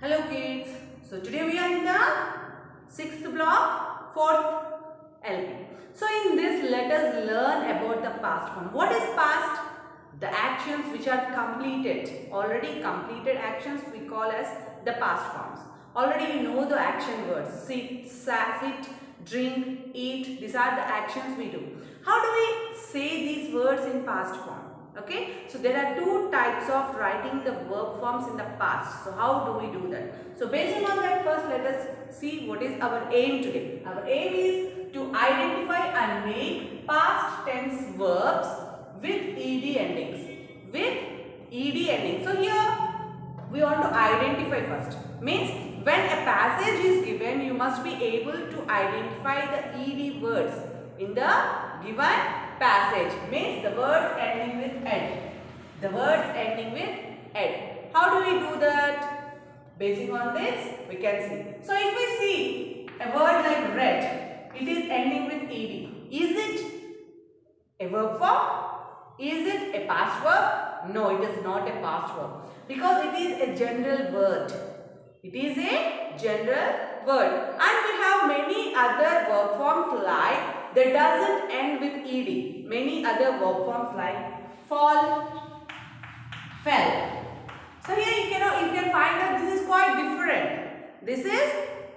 Hello kids. So today we are in the 6th block, 4th LP. So in this let us learn about the past form. What is past? The actions which are completed, already completed actions we call as the past forms. Already you know the action words. Sit, drink, eat. These are the actions we do. How do we say these words in past form? Okay, so there are two types of writing the verb forms in the past. So how do we do that? So based on that, first let us see what is our aim today. Our aim is to identify and make past tense verbs with ed endings. With ed endings. So here we want to identify first. Means when a passage is given, you must be able to identify the ed words in the given passage. Means the words ending with ed. The words ending with ed. How do we do that? Basing on this, we can see. So if we see a word like red, it is ending with ed. Is it a verb form? Is it a past verb? No, it is not a past verb. Because it is a general word. It is a general word. And we have many other verb forms like that doesn't end with ed. Many other verb forms like fall, fell. So here you can find that this is quite different. This is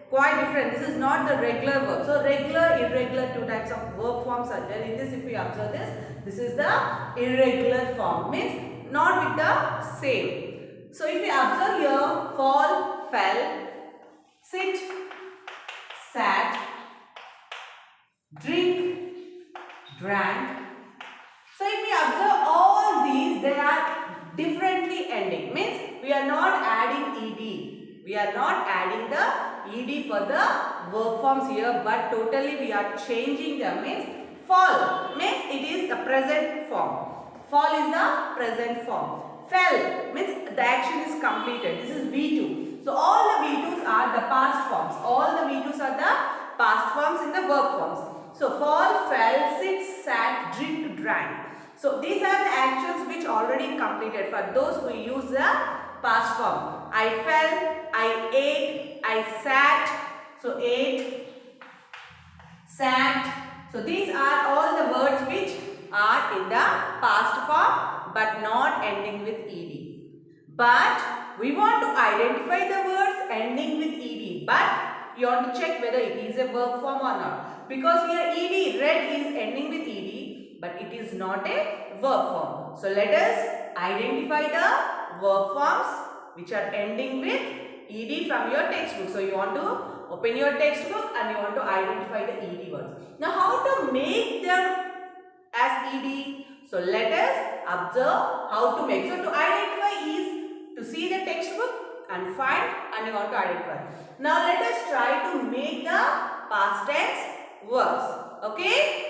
quite different. This is not the regular verb. So regular, irregular, two types of verb forms are there. In this, if we observe this is the irregular form. Means not with the same. So if we observe here, fall, fell, sit, sat, drink, drank. So if we observe all these, they are differently ending. Means we are not adding ed. We are not adding the ed for the verb forms here, but totally we are changing them. Means fall means it is the present form. Fall is the present form. Fell means the action is completed. This is V2. So all the V2s are the past forms. All the V2s are the past forms in the verb forms. So fall, fell, sit, sat, drink, drank. So these are the actions which already completed. For those who use the past form. I fell, I ate, I sat. So ate, sat. So these are all the words which are in the past form but not ending with ed. But we want to identify the words ending with ed. But you want to check whether it is a verb form or not. Because here ed, red is ending with ed, but it is not a verb form. So let us identify the verb forms which are ending with ed from your textbook. So you want to open your textbook and you want to identify the ed words. Now how to make them as ed? So let us observe how to make. So to identify is to see the textbook and find and you want to identify. Now let us try to make the past tense verbs. Okay?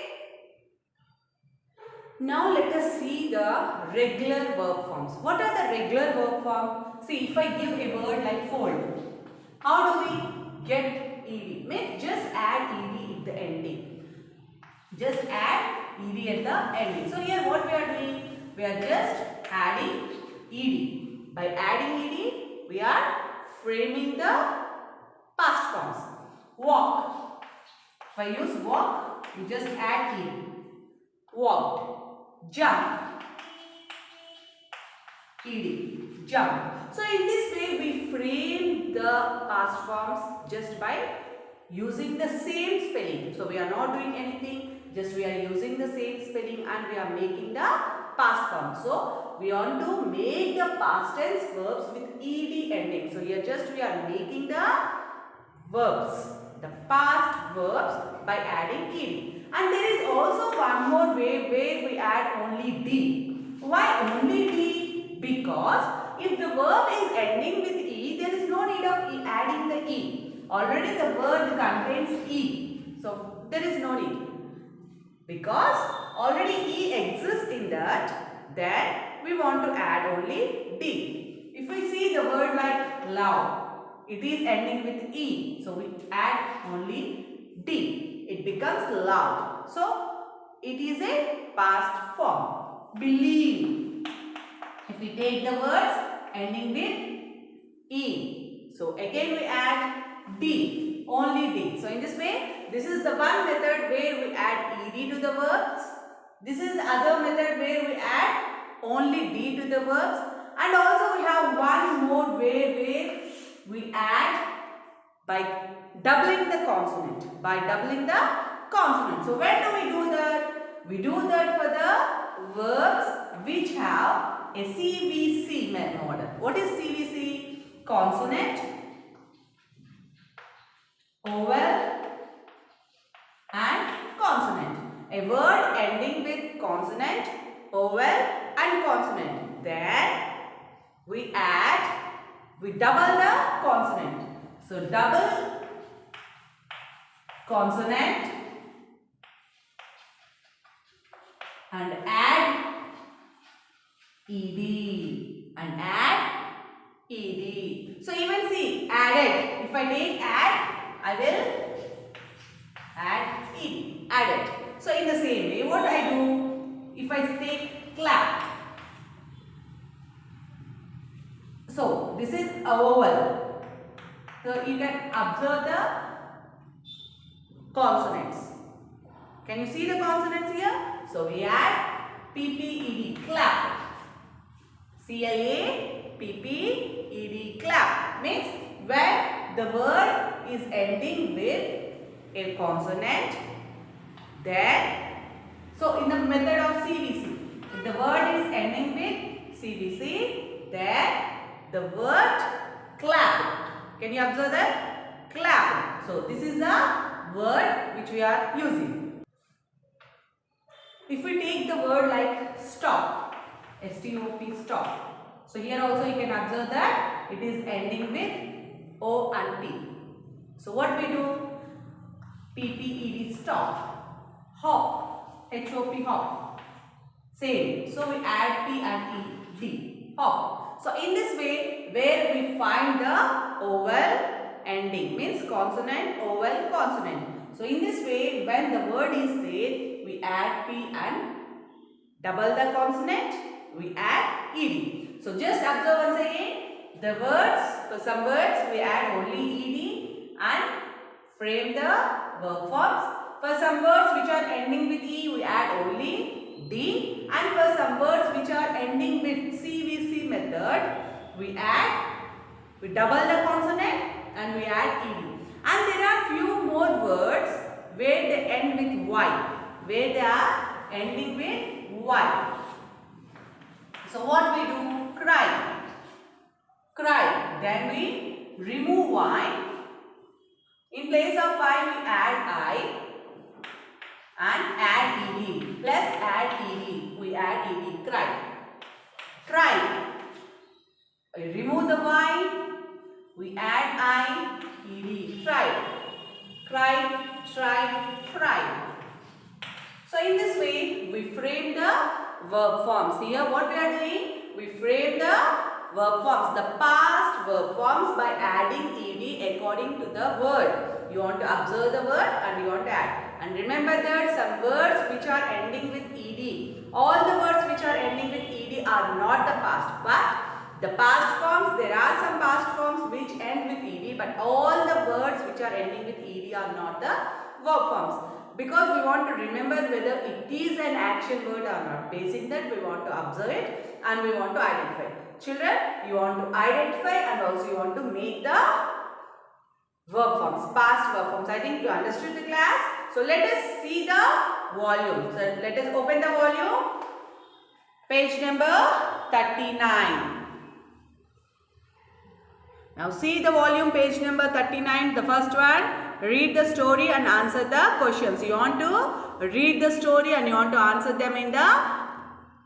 Now let us see the regular verb forms. What are the regular verb forms? See, if I give a word like fold, how do we get ed? Means just add ed at the ending. Just add ed at the ending. So here what we are doing? We are just adding ed. By adding ed, we are framing the past forms. Walk. If I use walk, you just add ed. Walked. Jump. Ed. Jump. So in this way we frame the past forms just by using the same spelling. So we are not doing anything. Just we are using the same spelling and we are making the past form. So we want to make the past tense verbs with ed ending. So here just we are making the verbs, the past verbs by adding ed. And there is also one more way where we add only d. Why only d? Because if the verb is ending with e, there is no need of adding the e. Already the word contains e. So there is no need. Because already e exists in that, then we want to add only d. If we see the word like love, it is ending with e. So we add only d. It becomes loud. So it is a past form. Believe. If we take the words ending with e. So again we add D, only D. So in this way, this is the one method where we add ed to the verbs. This is the other method where we add only D to the verbs. And also we have one more way where we add by doubling the consonant. By doubling the consonant. So when do we do that? We do that for the verbs which have a CVC model. What is CVC? Consonant, vowel and consonant. A word ending with consonant, vowel and consonant. Then we double the consonant. So double consonant and add ed. So even see, added. If I take add, I will add ed. Added. So in the same way, what I do? If I take clap. So this is a vowel. So you can observe the consonants. Can you see the consonants here? So we add PPED, clap. CLAPPED, clap. Means when the word is ending with a consonant, then, so in the method of CVC, if the word is ending with CVC, then the word clap. Can you observe that? Clap. So this is a word which we are using. If we take the word like stop, S-T-O-P, stop. So here also you can observe that it is ending with O and P. So what we do? P-P-E-D, stop. Hop, H-O-P, hop. Same. So we add P and E-D, hop. So in this way, where we find the vowel ending, means consonant, vowel, consonant. So in this way, when the word is said, we add P and double the consonant, we add ed. So just observe once again, the words, for some words we add only ed and frame the verb forms. For some words which are ending with E, we add only D, and for some words which are ending with CVC method, we double the consonant and we add ed. And there are few more words where they end with Y. Where they are ending with Y. So what we do? Cry. Cry. Then we remove Y. In place of Y we add I and add ed. Plus add ed. We add ed. Cry. Cry. We remove the Y. We add I, ed. Try. Cry, try, fry. So in this way, we frame the verb forms. Here what we are doing? We frame the verb forms, the past verb forms by adding ed according to the word. You want to observe the word and you want to add. And remember that some words which are ending with ed, all the words which are ending with ed are not the past. But the past forms, there are some past forms which end with ed, but all the words which are ending with ed are not the verb forms. Because we want to remember whether it is an action word or not. Based on that, we want to observe it and we want to identify. Children, you want to identify and also you want to make the verb forms, past verb forms. I think you understood the class. So let us see the volume. So let us open the volume. Page number 39. Now see the volume, page number 39, the first one. Read the story and answer the questions. You want to read the story and you want to answer them in the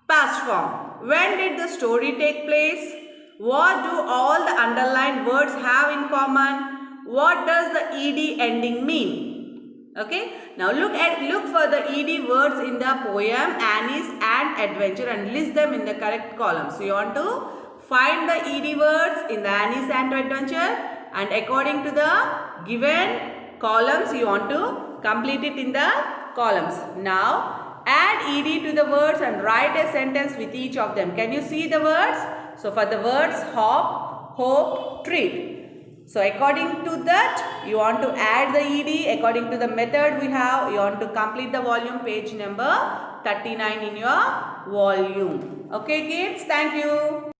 past form. When did the story take place? What do all the underlined words have in common? What does the ed ending mean? Okay. Now look for the ed words in the poem Annie's Ant Adventure and list them in the correct column. So you want to find the ed words in the Annie's Ant Adventure and according to the given columns you want to complete it in the columns. Now add ed to the words and write a sentence with each of them. Can you see the words? So for the words hop, hope, treat. So according to that, you want to add the ED. According to the method we have, you want to complete the volume page number 39 in your volume. Okay kids, thank you.